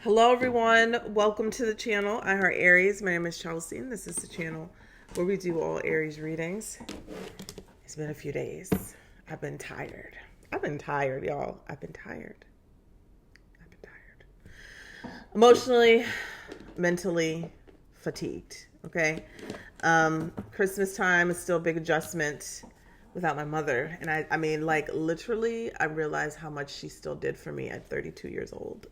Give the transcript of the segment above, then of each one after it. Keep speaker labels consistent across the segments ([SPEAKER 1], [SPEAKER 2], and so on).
[SPEAKER 1] Hello everyone, welcome to the channel. I Heart Aries. My name is Chelsea and this is the channel where we do all Aries readings. It's been a few days. I've been tired. Y'all. I've been tired. Emotionally, mentally fatigued. Okay. Christmas time is still a big adjustment without my mother. And I mean, like literally, I realized how much she still did for me at 32 years old.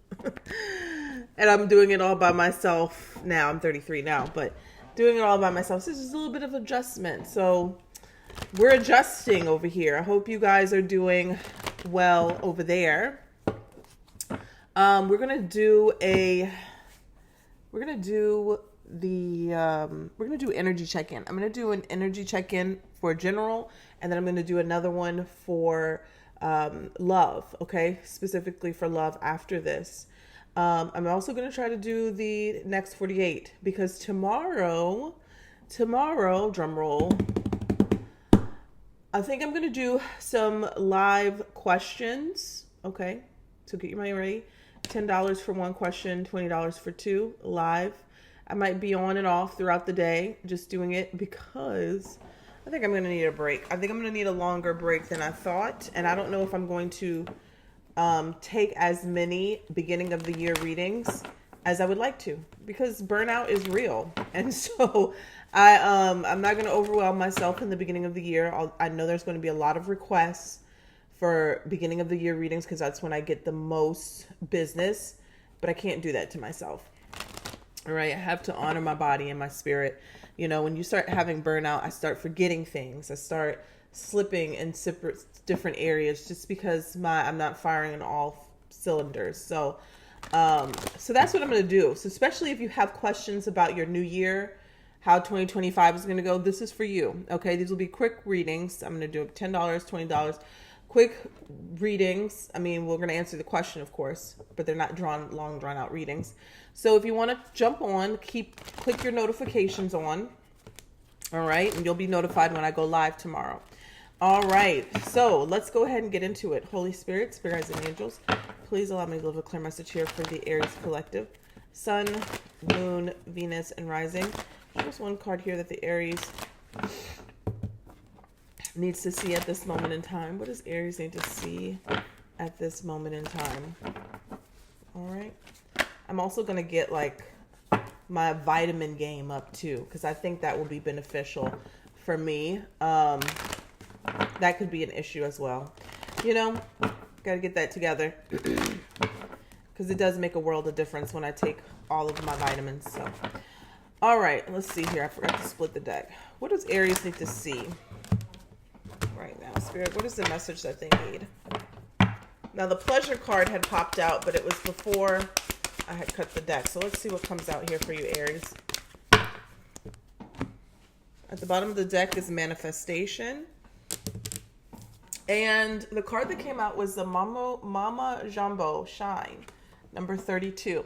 [SPEAKER 1] And I'm doing it all by myself now. I'm 33 now, but doing it all by myself. So it's just a little bit of adjustment. So we're adjusting over here. I hope you guys are doing well over there. We're gonna do energy check-in. I'm gonna do an energy check-in for general, and then I'm gonna do another one for love. Okay, specifically for love after this. I'm also going to try to do the next 48 because tomorrow, drum roll, I think I'm going to do some live questions. Okay. So get your money ready. $10 for one question, $20 for two live. I might be on and off throughout the day, just doing it because I think I'm going to need a break. I think I'm going to need a longer break than I thought. And I don't know if I'm going to take as many beginning of the year readings as I would like to, because burnout is real. And so I'm not going to overwhelm myself in the beginning of the year. I know there's going to be a lot of requests for beginning of the year readings because that's when I get the most business, but I can't do that to myself. All right. I have to honor my body and my spirit. You know, when you start having burnout, I start forgetting things. I start slipping in different areas just because I'm not firing on all cylinders. So that's what I'm going to do. So especially if you have questions about your new year, how 2025 is going to go, this is for you. Okay. These will be quick readings. I'm going to do $10, $20, quick readings. I mean, we're going to answer the question, of course, but they're not drawn out readings. So if you want to jump on, click your notifications on. All right. And you'll be notified when I go live tomorrow. All right, so let's go ahead and get into it. Holy Spirit, Spirit Guides and Angels, please allow me to deliver a clear message here for the Aries Collective. Sun, Moon, Venus, and Rising. There's one card here that the Aries needs to see at this moment in time. What does Aries need to see at this moment in time? All right. I'm also going to get like my vitamin game up too, because I think that will be beneficial for me. That could be an issue as well. You know, got to get that together because it does make a world of difference when I take all of my vitamins. So, all right, let's see here. I forgot to split the deck. What does Aries need to see right now? Spirit, what is the message that they need? Now, the pleasure card had popped out, but it was before I had cut the deck. So let's see what comes out here for you, Aries. At the bottom of the deck is manifestation. And the card that came out was the Mama Jumbo Shine, number 32.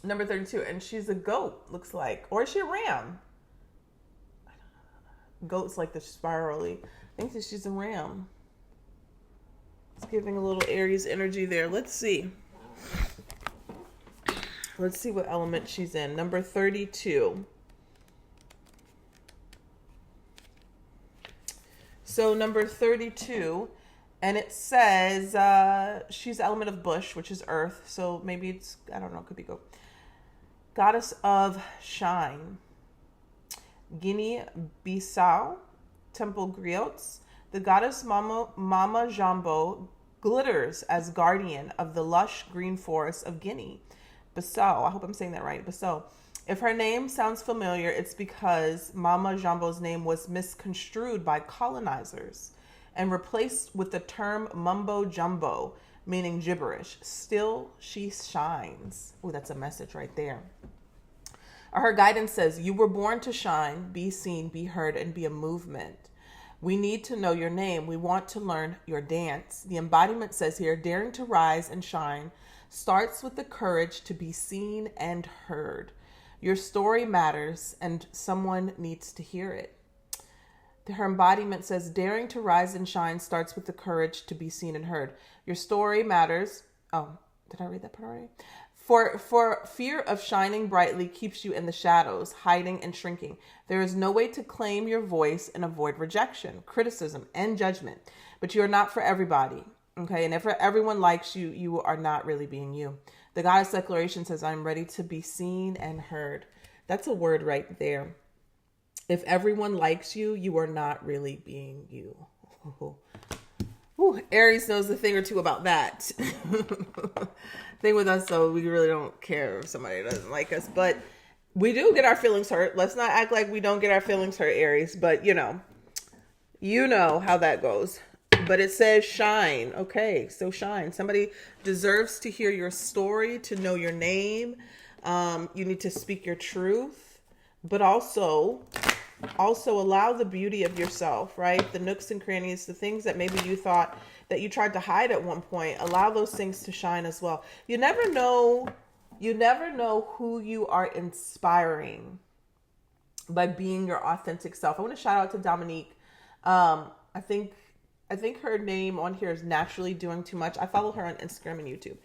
[SPEAKER 1] Number 32. And she's a goat, looks like. Or is she a ram? I don't know. Goat's like the spirally. I think that she's a ram. It's giving a little Aries energy there. Let's see. Let's see what element she's in. Number 32. So number 32, and it says she's element of bush, which is earth. So maybe it's, I don't know, it could be go. Goddess of shine. Guinea-Bissau, Temple Griots. The goddess Mama Jambo glitters as guardian of the lush green forest of Guinea-Bissau. I hope I'm saying that right. Bissau. If her name sounds familiar, it's because Mama Jambo's name was misconstrued by colonizers and replaced with the term mumbo jumbo, meaning gibberish. Still, she shines. Oh, that's a message right there. Her guidance says, you were born to shine, be seen, be heard, and be a movement. We need to know your name. We want to learn your dance. The embodiment says here, daring to rise and shine starts with the courage to be seen and heard. Your story matters and someone needs to hear it. Her embodiment says, daring to rise and shine starts with the courage to be seen and heard. Your story matters. Oh, Did I read that part already? For fear of shining brightly keeps you in the shadows, hiding and shrinking. There is no way to claim your voice and avoid rejection, criticism, and judgment. But you are not for everybody. Okay, and if everyone likes you, you are not really being you. The Goddess Declaration says, I'm ready to be seen and heard. That's a word right there. If everyone likes you, you are not really being you. Ooh, Aries knows a thing or two about that. Thing with us, though, we really don't care if somebody doesn't like us. But we do get our feelings hurt. Let's not act like we don't get our feelings hurt, Aries. But, you know how that goes. But it says shine. Okay, so shine. Somebody deserves to hear your story, to know your name. You need to speak your truth. But also allow the beauty of yourself, right? The nooks and crannies, the things that maybe you thought that you tried to hide at one point, allow those things to shine as well. You never know who you are inspiring by being your authentic self. I want to shout out to Dominique. I think her name on here is Naturally Doing Too Much. I follow her on Instagram and YouTube.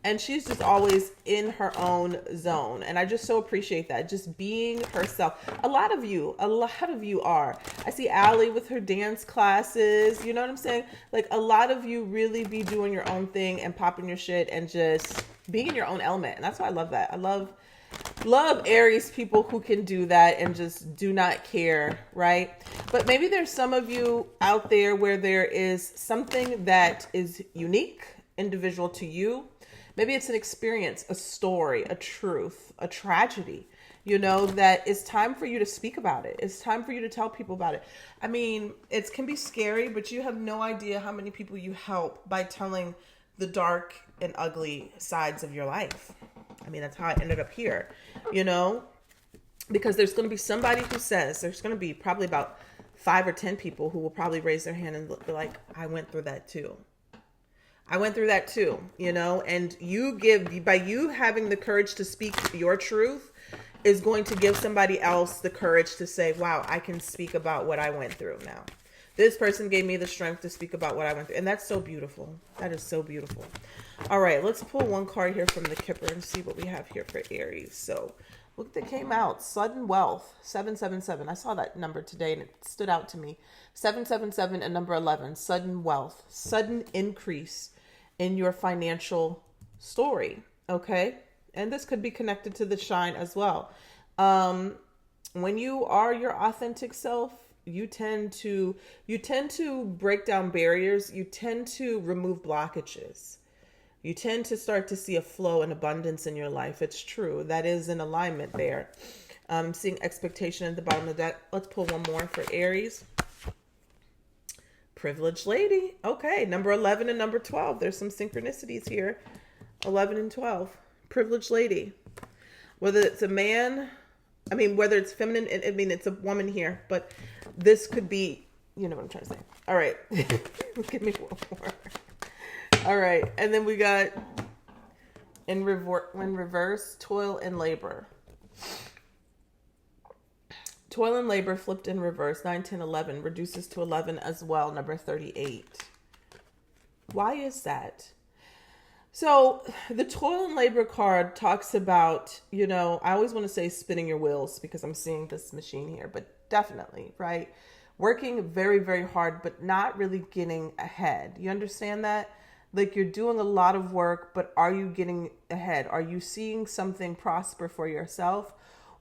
[SPEAKER 1] And she's just always in her own zone. And I just so appreciate that. Just being herself. A lot of you are. I see Allie with her dance classes. You know what I'm saying? Like, a lot of you really be doing your own thing and popping your shit and just being in your own element. And that's why I love that. I love Aries people who can do that and just do not care, right? But maybe there's some of you out there where there is something that is unique, individual to you. Maybe it's an experience, a story, a truth, a tragedy, that it's time for you to speak about it. It's time for you to tell people about it. I mean, it can be scary, but you have no idea how many people you help by telling the dark and ugly sides of your life. I mean, that's how I ended up here, because there's going to be somebody who says, there's going to be probably about 5 or 10 people who will probably raise their hand and be like, I went through that too. And by you having the courage to speak your truth is going to give somebody else the courage to say, wow, I can speak about what I went through now. This person gave me the strength to speak about what I went through. And that's so beautiful. That is so beautiful. All right, let's pull one card here from the Kipper and see what we have here for Aries. So look, that came out. Sudden wealth, 777. I saw that number today and it stood out to me. 777 and number 11, sudden wealth, sudden increase in your financial story. Okay. And this could be connected to the shine as well. When you are your authentic self, you tend to break down barriers. You tend to remove blockages. You tend to start to see a flow and abundance in your life. It's true. That is in alignment there. Seeing expectation at the bottom of that. Let's pull one more for Aries. Privileged lady. Okay. Number 11 and number 12. There's some synchronicities here. 11 and 12. Privileged lady. Whether it's a man, whether it's feminine, it's a woman here, but this could be, you know what I'm trying to say. All right. Give me one more. All right. And then we got when reverse, toil and labor. Toil and labor flipped in reverse, 9, 10, 11, reduces to 11 as well, number 38. Why is that? So the toil and labor card talks about, I always want to say spinning your wheels because I'm seeing this machine here, but definitely, right? Working very, very hard, but not really getting ahead. You understand that? Like, you're doing a lot of work, but are you getting ahead? Are you seeing something prosper for yourself?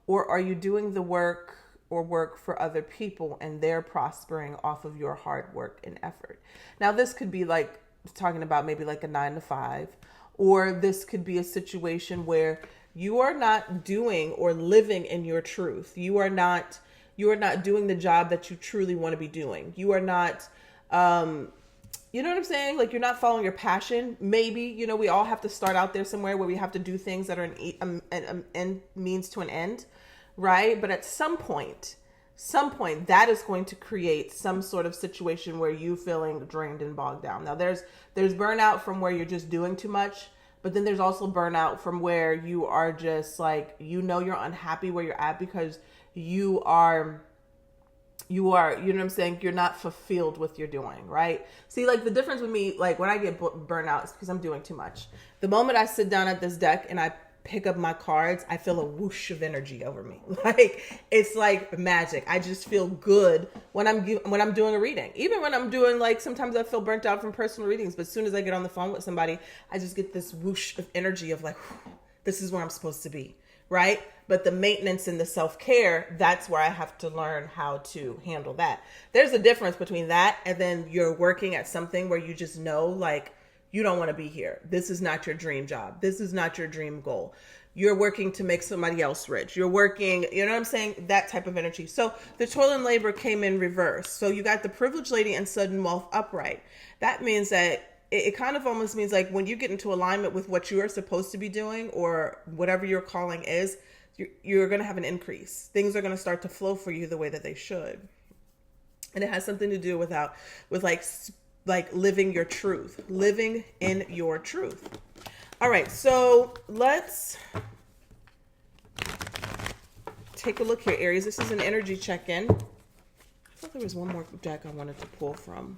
[SPEAKER 1] Or are you doing the work or work for other people and they're prospering off of your hard work and effort? Now, this could be like talking about maybe like a 9 to 5, or this could be a situation where you are not doing or living in your truth. You are not doing the job that you truly want to be doing. You are not, you know what I'm saying? Like, you're not following your passion. Maybe, we all have to start out there somewhere where we have to do things that are an end means to an end, right? But at some point, that is going to create some sort of situation where you feeling drained and bogged down. Now, there's burnout from where you're just doing too much, but then there's also burnout from where you are just like, you're unhappy where you're at because you are you are, you know what I'm saying? You're not fulfilled with your doing, right? See, like the difference with me, like when I get burnt out, it's because I'm doing too much. The moment I sit down at this deck and I pick up my cards, I feel a whoosh of energy over me. Like it's like magic. I just feel good when I'm doing a reading. Even when I'm doing, like, sometimes I feel burnt out from personal readings, but as soon as I get on the phone with somebody, I just get this whoosh of energy of like, this is where I'm supposed to be, right? But the maintenance and the self-care, that's where I have to learn how to handle that. There's a difference between that and then you're working at something where you just know, like, you don't want to be here. This is not your dream job. This is not your dream goal. You're working to make somebody else rich. You're working, you know what I'm saying? That type of energy. So the toil and labor came in reverse. So you got the privileged lady and sudden wealth upright. That means that it kind of almost means like when you get into alignment with what you are supposed to be doing or whatever your calling is, you're going to have an increase. Things are going to start to flow for you the way that they should. And it has something to do with living your truth, living in your truth. All right, so let's take a look here, Aries. This is an energy check-in. I thought there was one more deck I wanted to pull from.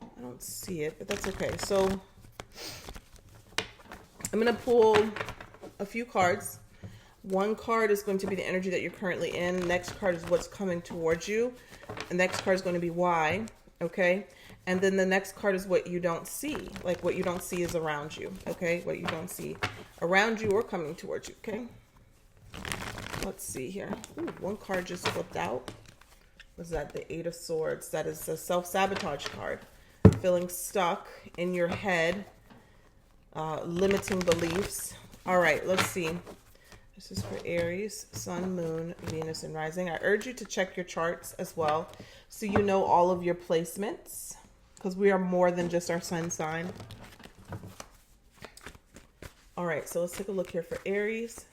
[SPEAKER 1] I don't see it, but that's okay. So I'm going to pull a few cards. One card is going to be the energy that you're currently in. Next card is what's coming towards you. The next card is going to be why, okay? And then the next card is what you don't see. Like what you don't see is around you, okay? What you don't see around you or coming towards you, okay? Let's see here. Ooh, one card just flipped out. Was that the Eight of Swords? That is a self-sabotage card. Feeling stuck in your head, limiting beliefs. All right, let's see. This is for Aries, Sun, Moon, Venus, and Rising. I urge you to check your charts as well so you know all of your placements because we are more than just our sun sign. All right, so let's take a look here for Aries.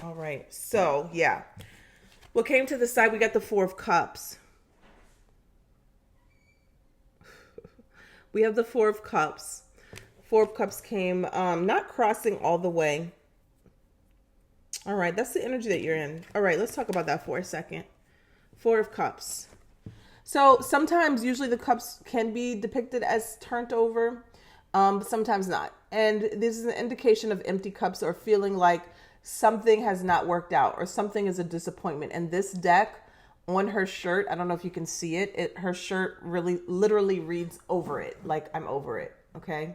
[SPEAKER 1] All right, so yeah. What came to the side, we got the Four of Cups. We have the Four of Cups. Four of Cups came, not crossing all the way. All right, that's the energy that you're in. All right, let's talk about that for a second. Four of Cups. So sometimes, usually the cups can be depicted as turned over, but sometimes not. And this is an indication of empty cups or feeling like something has not worked out or something is a disappointment. And this deck on her shirt, I don't know if you can see it, her shirt really literally reads over it, like I'm over it, okay?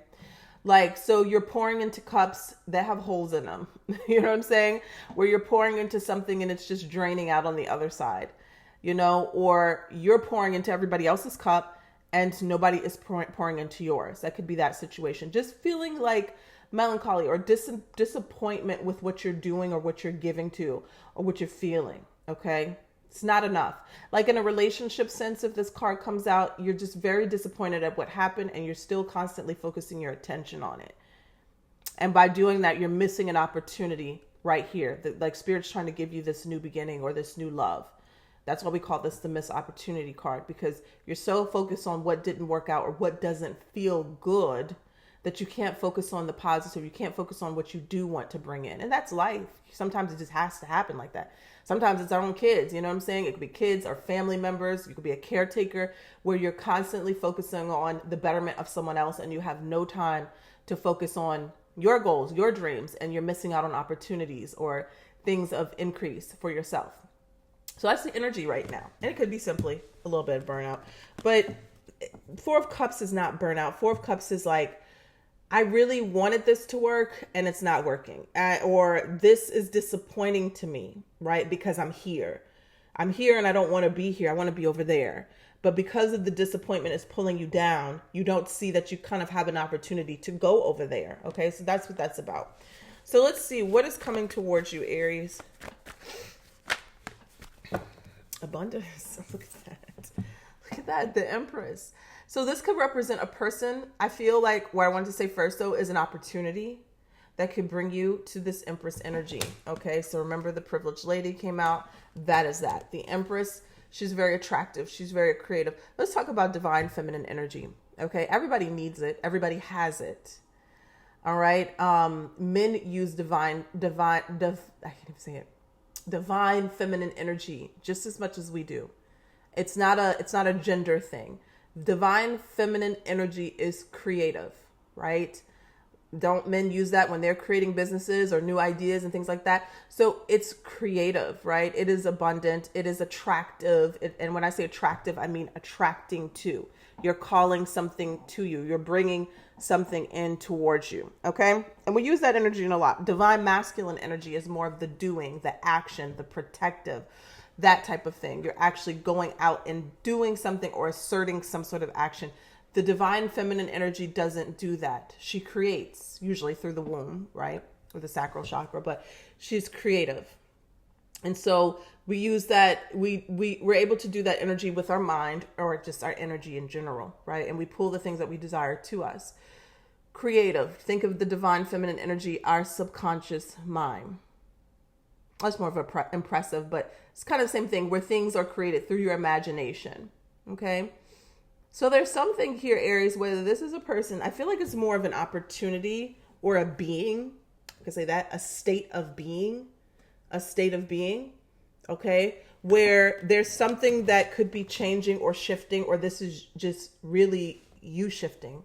[SPEAKER 1] Like, so you're pouring into cups that have holes in them. You know what I'm saying? Where you're pouring into something and it's just draining out on the other side, you know, or you're pouring into everybody else's cup and nobody is pouring into yours. That could be that situation. Just feeling like melancholy or disappointment with what you're doing or what you're giving to or what you're feeling. Okay. It's not enough. Like in a relationship sense, if this card comes out, you're just very disappointed at what happened and you're still constantly focusing your attention on it. And by doing that, you're missing an opportunity right here. That, like, Spirit's trying to give you this new beginning or this new love. That's why we call this the missed opportunity card, because you're so focused on what didn't work out or what doesn't feel good that you can't focus on the positive. You can't focus on what you do want to bring in. And that's life. Sometimes it just has to happen like that. Sometimes it's our own kids, you know what I'm saying? It could be kids or family members. You could be a caretaker where you're constantly focusing on the betterment of someone else and you have no time to focus on your goals, your dreams, and you're missing out on opportunities or things of increase for yourself. So that's the energy right now. And it could be simply a little bit of burnout. But Four of Cups is not burnout. Four of Cups is like, I really wanted this to work and it's not working. Or this is disappointing to me, right? Because I'm here. I'm here and I don't want to be here. I want to be over there. But because of the disappointment is pulling you down, you don't see that you kind of have an opportunity to go over there. Okay, so that's what that's about. So let's see what is coming towards you, Aries. Abundance. Look at that. Look at that. The Empress. So this could represent a person. I feel like what I wanted to say first, though, is an opportunity that could bring you to this Empress energy. Okay, so remember the privileged lady came out. That is that. The Empress, she's very attractive. She's very creative. Let's talk about divine feminine energy. Okay, everybody needs it. Everybody has it. All right. Men use I can't even say it. divine feminine energy just as much as we do. It's not a gender thing. Divine feminine energy is creative, right? Don't men use that when they're creating businesses or new ideas and things like that? So it's creative, right? It is abundant. It is attractive. And when I say attractive, I mean attracting to. You're calling something to you. You're bringing something in towards you. Okay. And we use that energy in a lot. Divine masculine energy is more of the doing, the action, the protective, that type of thing. You're actually going out and doing something or asserting some sort of action. The divine feminine energy doesn't do that. She creates, usually through the womb, right? Or the sacral chakra, but she's creative. And so we use that, we're able to do that energy with our mind, or just our energy in general, right? And we pull the things that we desire to us. Creative. Think of the divine feminine energy, our subconscious mind. That's more of a impressive, but it's kind of the same thing where things are created through your imagination. Okay. So there's something here, Aries, whether this is a person, I feel like it's more of an opportunity or a being. I could say that, a state of being. Okay. Where there's something that could be changing or shifting, or this is just really you shifting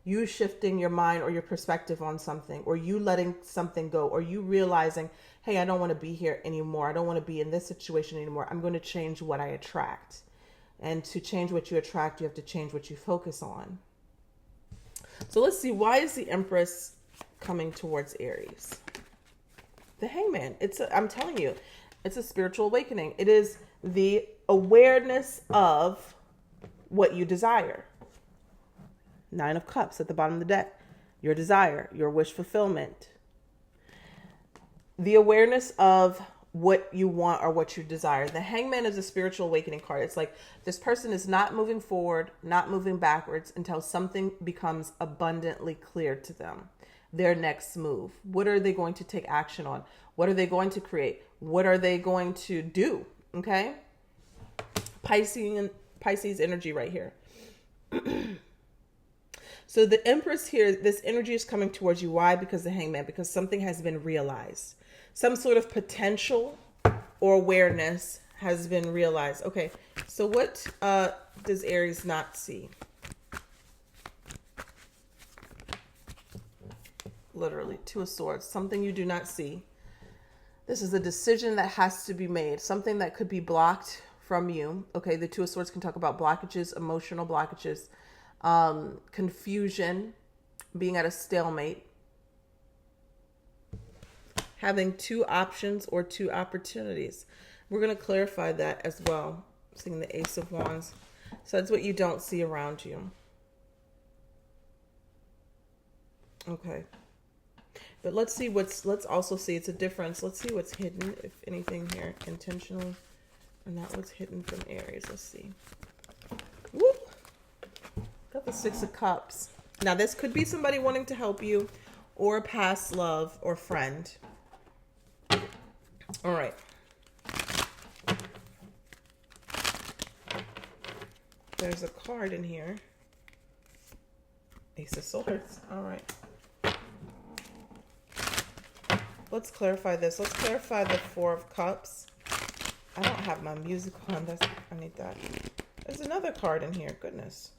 [SPEAKER 1] your mind or your perspective on something, or you letting something go, or you realizing, hey, I don't want to be here anymore. I don't want to be in this situation anymore. I'm going to change what I attract. And to change what you attract, you have to change what you focus on. So let's see, why is the Empress coming towards Aries? The Hangman. I'm telling you, it's a spiritual awakening. It is the awareness of what you desire. 9 of Cups at the bottom of the deck. Your desire, your wish fulfillment. The awareness of what you want or what you desire. The Hangman is a spiritual awakening card. It's like this person is not moving forward, not moving backwards until something becomes abundantly clear to them. Their next move. What are they going to take action on? What are they going to create? What are they going to do? Okay? Pisces energy right here. So the Empress here, this energy is coming towards you. Why? Because the Hangman, because something has been realized. Some sort of potential or awareness has been realized. Okay, so what does Aries not see? Literally, 2 of Swords, something you do not see. This is a decision that has to be made, something that could be blocked from you. Okay, the 2 of Swords can talk about blockages, emotional blockages, confusion, being at a stalemate. Having 2 options or 2 opportunities. We're going to clarify that as well. Seeing the Ace of Wands. So that's what you don't see around you. Okay. But let's also see, it's a difference. Let's see what's hidden, if anything here, intentionally. And not what's hidden from Aries. Let's see. Whoop. Got the 6 of Cups. Now this could be somebody wanting to help you, or a past love or friend. All right. There's a card in here. Ace of Swords. All right. Let's clarify this. Let's clarify the 4 of Cups. I don't have my music on. I need that. There's another card in here. Goodness.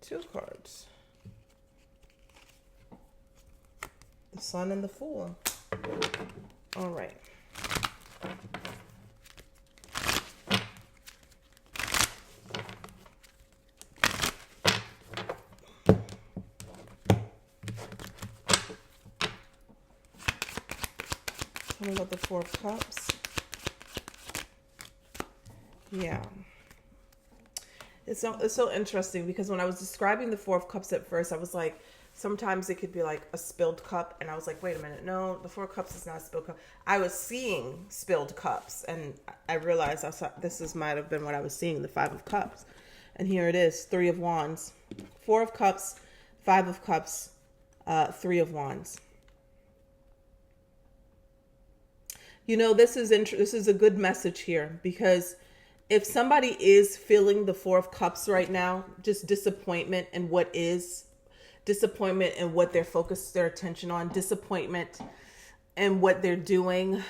[SPEAKER 1] 2 cards. The Sun and the Fool. All right. Tell me about the 4 of Cups. Yeah. It's so interesting because when I was describing the 4 of Cups at first, I was like, sometimes it could be like a spilled cup. And I was like, wait a minute. No, the 4 of Cups is not a spilled cup. I was seeing spilled cups. And I realized might have been what I was seeing, the 5 of Cups. And here it is, 3 of Wands. 4 of Cups, 5 of Cups, 3 of Wands. You know, this is a good message here, because if somebody is feeling the 4 of Cups right now, just disappointment in what is, disappointment in what they're focused their attention on, disappointment in what they're doing,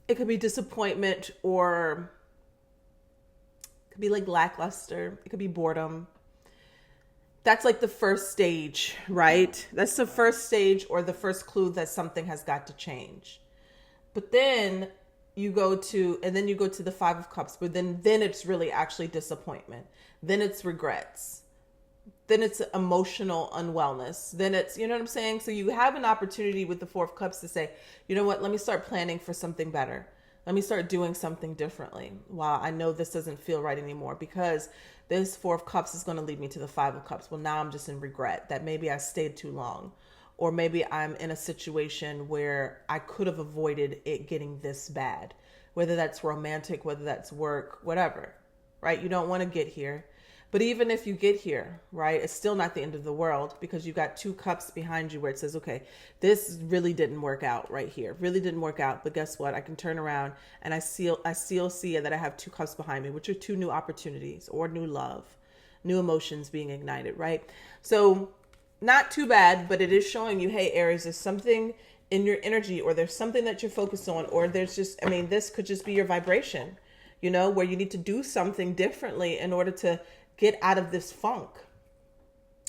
[SPEAKER 1] it could be disappointment, or it could be like lackluster. It could be boredom. That's like the first stage, right? That's the first stage, or the first clue that something has got to change. But then you go to the Five of Cups, but then it's really actually disappointment. Then it's regrets. Then it's emotional unwellness. Then it's, you know what I'm saying? So you have an opportunity with the Four of Cups to say, you know what, let me start planning for something better. Let me start doing something differently. Wow, I know this doesn't feel right anymore, because this Four of Cups is going to lead me to the Five of Cups. Well, now I'm just in regret that maybe I stayed too long. Or maybe I'm in a situation where I could have avoided it getting this bad. Whether that's romantic, whether that's work, whatever, right? You don't want to get here. But even if you get here, right, it's still not the end of the world, because you got two cups behind you where it says, okay, this really didn't work out right here. Really didn't work out. But guess what? I can turn around and I still see that I have two cups behind me, which are two new opportunities or new love, new emotions being ignited, right? So not too bad, but it is showing you, hey, Aries, there's something in your energy, or there's something that you're focused on, or there's just, this could just be your vibration, where you need to do something differently in order to get out of this funk.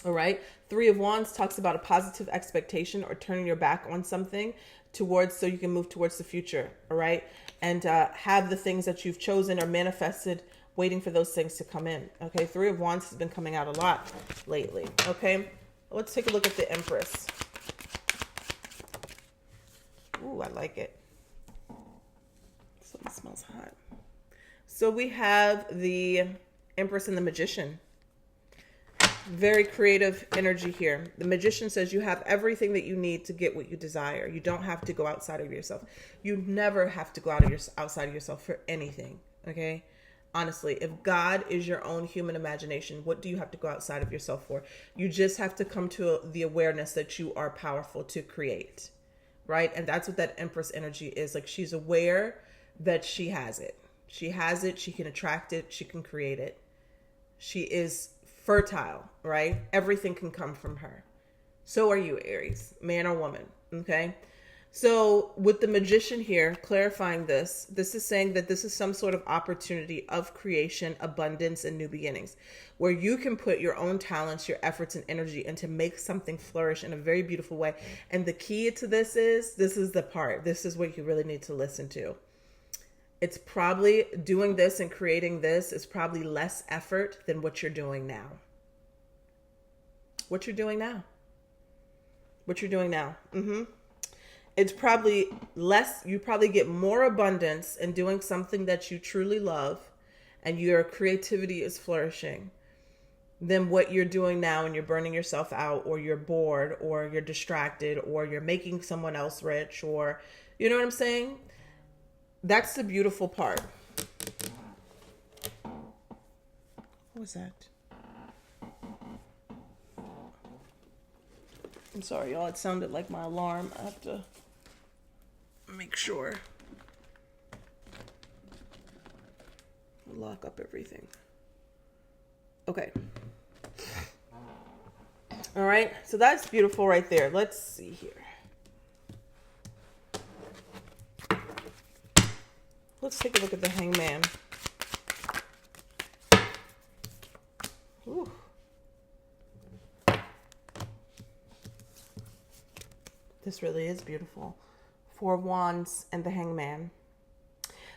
[SPEAKER 1] All right. Three of Wands talks about a positive expectation, or turning your back on something so you can move towards the future. All right. And have the things that you've chosen or manifested, waiting for those things to come in. Okay. Three of Wands has been coming out a lot lately. Okay. Let's take a look at the Empress. Ooh, I like it. Something smells hot. So we have the Empress and the Magician. Very creative energy here. The Magician says you have everything that you need to get what you desire. You don't have to go outside of yourself. You never have to go outside of yourself for anything. Okay? Honestly, if God is your own human imagination, what do you have to go outside of yourself for? You just have to come to the awareness that you are powerful to create, right? And that's what that Empress energy is. Like, she's aware that she has it. She has it. She can attract it. She can create it. She is fertile, right? Everything can come from her. So are you, Aries, man or woman, okay? So with the Magician here, clarifying this is saying that this is some sort of opportunity of creation, abundance, and new beginnings, where you can put your own talents, your efforts, and energy into make something flourish in a very beautiful way. And the key to this is the part. This is what you really need to listen to. It's probably doing this and creating this is probably less effort than what you're doing now. What you're doing now. It's probably less, you probably get more abundance in doing something that you truly love and your creativity is flourishing than what you're doing now, and you're burning yourself out, or you're bored, or you're distracted, or you're making someone else rich, or, you know what I'm saying? That's the beautiful part. What was that? I'm sorry, y'all. It sounded like my alarm. I have to make sure. Lock up everything. Okay. All right. So that's beautiful right there. Let's see here. Let's take a look at the Hangman. Ooh. This really is beautiful. Four of Wands and the Hangman.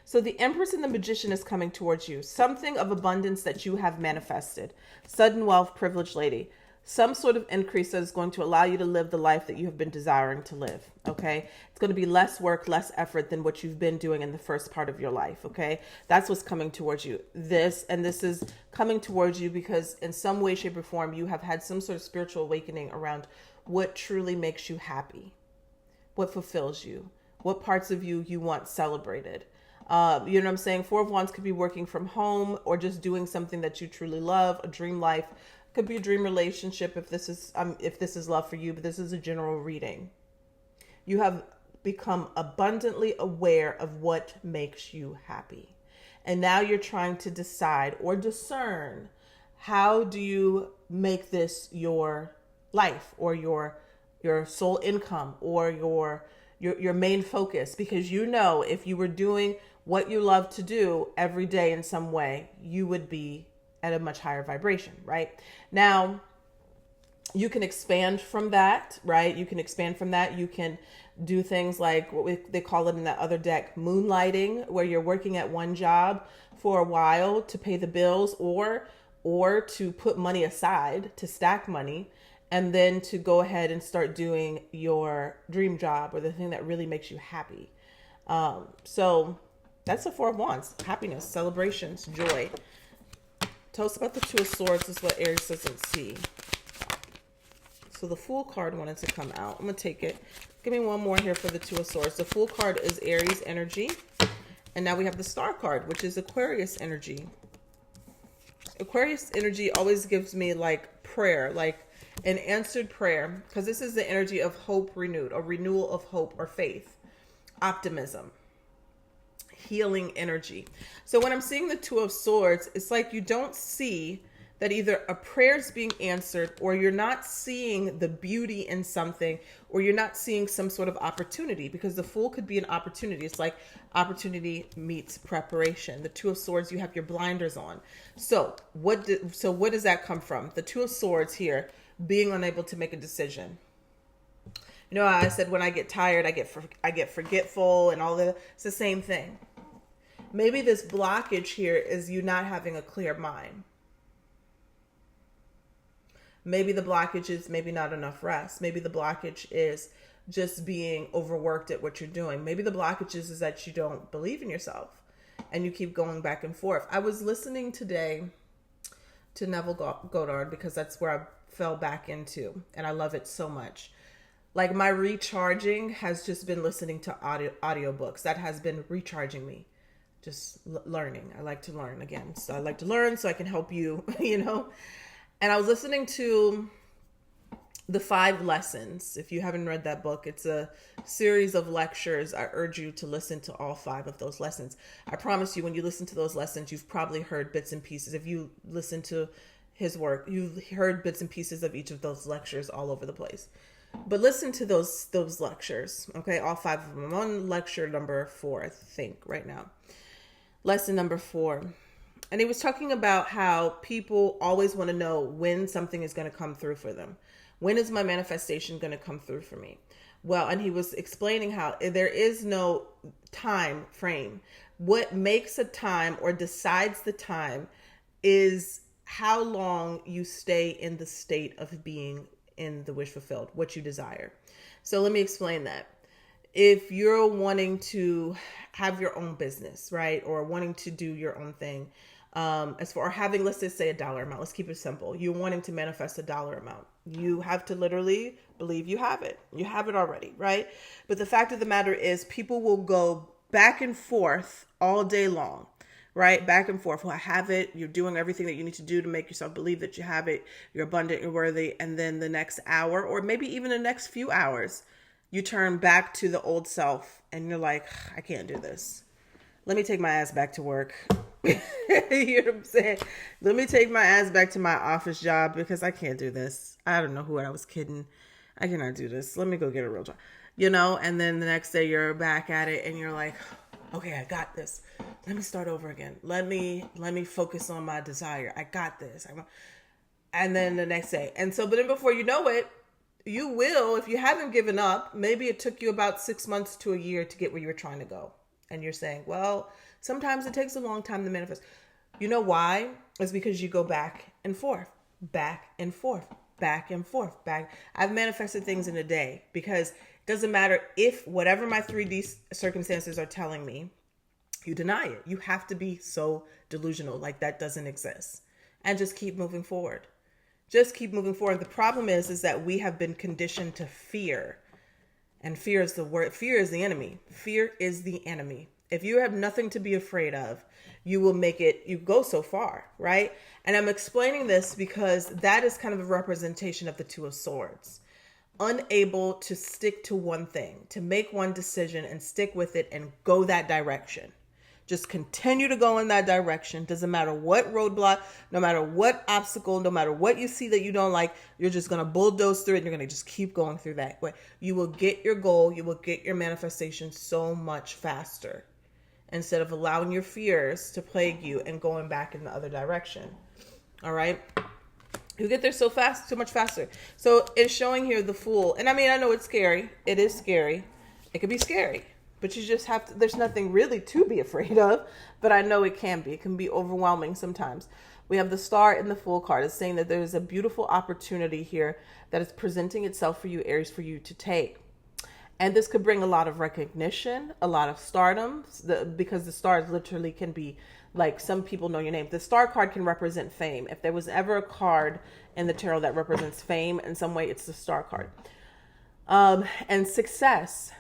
[SPEAKER 1] So the Empress and the Magician is coming towards you. Something of abundance that you have manifested. Sudden wealth, privileged lady. Some sort of increase that is going to allow you to live the life that you have been desiring to live. Okay. It's going to be less work, less effort than what you've been doing in the first part of your life. Okay. That's what's coming towards you. This is coming towards you because in some way, shape, or form, you have had some sort of spiritual awakening around what truly makes you happy, what fulfills you, what parts of you want celebrated. You know what I'm saying? Four of Wands could be working from home or just doing something that you truly love, a dream life. Could be a dream relationship if this is love for you, but this is a general reading. You have become abundantly aware of what makes you happy. And now you're trying to decide or discern, how do you make this your life or your sole income or your main focus, because you know if you were doing what you love to do every day in some way, you would be at a much higher vibration, right? Now, you can expand from that, right? You can expand from that. You can do things like they call it in that other deck, moonlighting, where you're working at one job for a while to pay the bills, or to put money aside, to stack money, and then to go ahead and start doing your dream job or the thing that really makes you happy. So that's the Four of Wands: happiness, celebrations, joy. Tell us about the Two of Swords is what Aries doesn't see. So the Fool card wanted to come out. I'm going to take it. Give me one more here for the Two of Swords. The Fool card is Aries energy. And now we have the Star card, which is Aquarius energy. Aquarius energy always gives me like prayer, like an answered prayer, because this is the energy of hope renewed, a renewal of hope or faith, optimism, healing energy. So when I'm seeing the Two of Swords, it's like you don't see that either a prayer is being answered, or you're not seeing the beauty in something, or you're not seeing some sort of opportunity, because the Fool could be an opportunity. It's like opportunity meets preparation. The Two of Swords, you have your blinders on. So what does that come from? The Two of Swords here, being unable to make a decision. You know, I said when I get tired, I get forgetful and all that. It's the same thing. Maybe this blockage here is you not having a clear mind. Maybe the blockage is maybe not enough rest. Maybe the blockage is just being overworked at what you're doing. Maybe the blockage is that you don't believe in yourself and you keep going back and forth. I was listening today to Neville Goddard because that's where I fell back into, and I love it so much. Like my recharging has just been listening to audiobooks. That has been recharging me. Just learning. I like to learn again. So I like to learn so I can help you, you know. And I was listening to The 5 Lessons. If you haven't read that book, it's a series of lectures. I urge you to listen to all 5 of those lessons. I promise you, when you listen to those lessons, you've probably heard bits and pieces. If you listen to his work, you've heard bits and pieces of each of those lectures all over the place. But listen to those lectures, okay? All 5 of them. I'm on lecture number 4, I think, right now. Lesson number 4. And he was talking about how people always want to know when something is going to come through for them. When is my manifestation going to come through for me? Well, and he was explaining how there is no time frame. What makes a time or decides the time is how long you stay in the state of being in the wish fulfilled, what you desire. So let me explain that. If you're wanting to have your own business, right? Or wanting to do your own thing, as for having, let's just say, a dollar amount. Let's keep it simple. You're wanting to manifest a dollar amount. You have to literally believe you have it. You have it already, right? But the fact of the matter is people will go back and forth all day long, right? Back and forth. Well, I have it. You're doing everything that you need to do to make yourself believe that you have it. You're abundant, you're worthy. And then the next hour, or maybe even the next few hours, you turn back to the old self and you're like, I can't do this. Let me take my ass back to work. You know what I'm saying? Let me take my ass back to my office job because I can't do this. I don't know who I was kidding. I cannot do this. Let me go get a real job. You know, and then the next day you're back at it and you're like, okay, I got this. Let me start over again. Let me focus on my desire. I got this. And then the next day. And so, but then before you know it, you will, if you haven't given up, maybe it took you about 6 months to a year to get where you were trying to go. And you're saying, well, sometimes it takes a long time to manifest. You know why? It's because you go back and forth, back and forth, back and forth, back. I've manifested things in a day because it doesn't matter if whatever my 3D circumstances are telling me, you deny it. You have to be so delusional, like that doesn't exist. And just keep moving forward. Just keep moving forward. The problem is that we have been conditioned to fear. And fear is the word. Fear is the enemy. Fear is the enemy. If you have nothing to be afraid of, you will make it, you go so far, right? And I'm explaining this because that is kind of a representation of the Two of Swords. Unable to stick to one thing, to make one decision and stick with it and go that direction. Just continue to go in that direction. Doesn't matter what roadblock, no matter what obstacle, no matter what you see that you don't like, you're just going to bulldoze through it. And you're going to just keep going through that way. You will get your goal. You will get your manifestation so much faster instead of allowing your fears to plague you and going back in the other direction. All right. You get there so fast, so much faster. So it's showing here the Fool. And I mean, I know it's scary. It is scary. It could be scary. But you just have to, there's nothing really to be afraid of, but I know it can be. It can be overwhelming sometimes. We have the Star in the Fool card. It's saying that there's a beautiful opportunity here that is presenting itself for you, Aries, for you to take. And this could bring a lot of recognition, a lot of stardom, because the stars literally can be like, some people know your name. The Star card can represent fame. If there was ever a card in the tarot that represents fame in some way, it's the Star card. And success.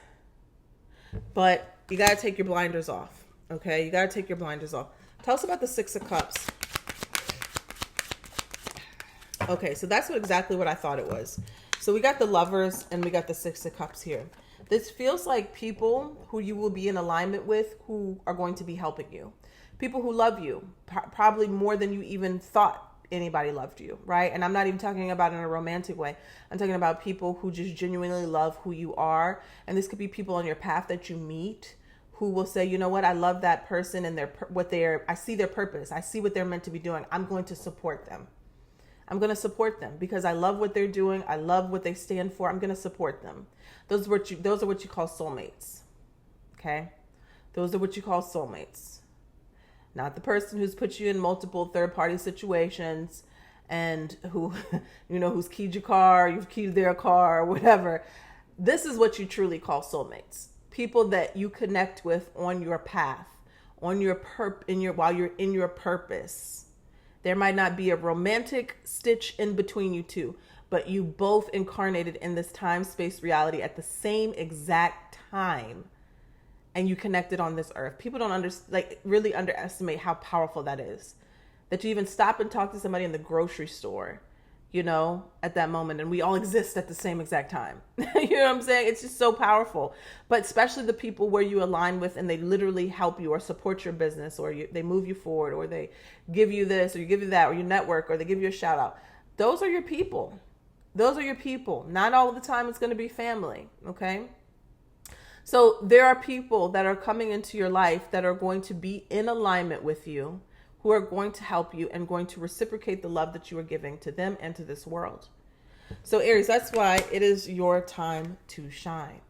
[SPEAKER 1] But you got to take your blinders off. Okay. You got to take your blinders off. Tell us about the Six of Cups. Okay. So that's exactly what I thought it was. So we got the Lovers and we got the Six of Cups here. This feels like people who you will be in alignment with, who are going to be helping you. People who love you, probably more than you even thought anybody loved you, right? And I'm not even talking about in a romantic way. I'm talking about people who just genuinely love who you are. And this could be people on your path that you meet who will say, you know what, I love that person and I see their purpose. I see what they're meant to be doing. I'm going to support them. I'm going to support them because I love what they're doing. I love what they stand for. I'm going to support them. Those are what you call soulmates. Okay? Those are what you call soulmates. Not the person who's put you in multiple third-party situations and who, who's keyed your car, you've keyed their car, or whatever. This is what you truly call soulmates. People that you connect with on your path, on your while you're in your purpose. There might not be a romantic stitch in between you two, but you both incarnated in this time-space reality at the same exact time. And you connected on this earth. People don't really underestimate how powerful that is. That you even stop and talk to somebody in the grocery store, at that moment. And we all exist at the same exact time. You know what I'm saying? It's just so powerful. But especially the people where you align with and they literally help you or support your business or they move you forward or they give you this or you give you that or you network or they give you a shout out. Those are your people. Those are your people. Not all of the time it's going to be family. Okay? So there are people that are coming into your life that are going to be in alignment with you, who are going to help you and going to reciprocate the love that you are giving to them and to this world. So Aries, that's why it is your time to shine.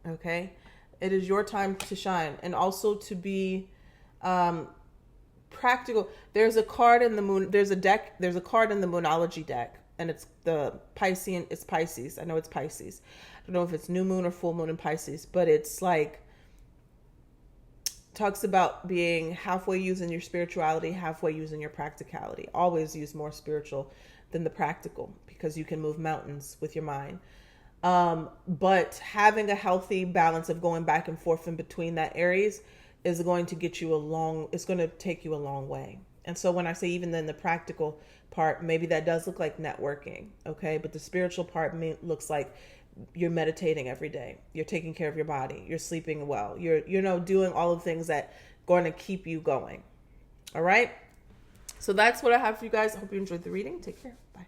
[SPEAKER 1] Okay? It is your time to shine and also to be practical. There's a card in the moon. There's a card in the Moonology deck and it's the Piscean. It's Pisces. I know it's Pisces. I don't know if it's new moon or full moon in Pisces, but it's like talks about being halfway using your spirituality, halfway using your practicality. Always use more spiritual than the practical because you can move mountains with your mind. But having a healthy balance of going back and forth in between that Aries is going to get you it's going to take you a long way. And so when I say even then the practical part, maybe that does look like networking. Okay. But the spiritual part looks like you're meditating every day. You're taking care of your body. You're sleeping well. You're doing all of the things that are going to keep you going. All right. So that's what I have for you guys. I hope you enjoyed the reading. Take care. Bye.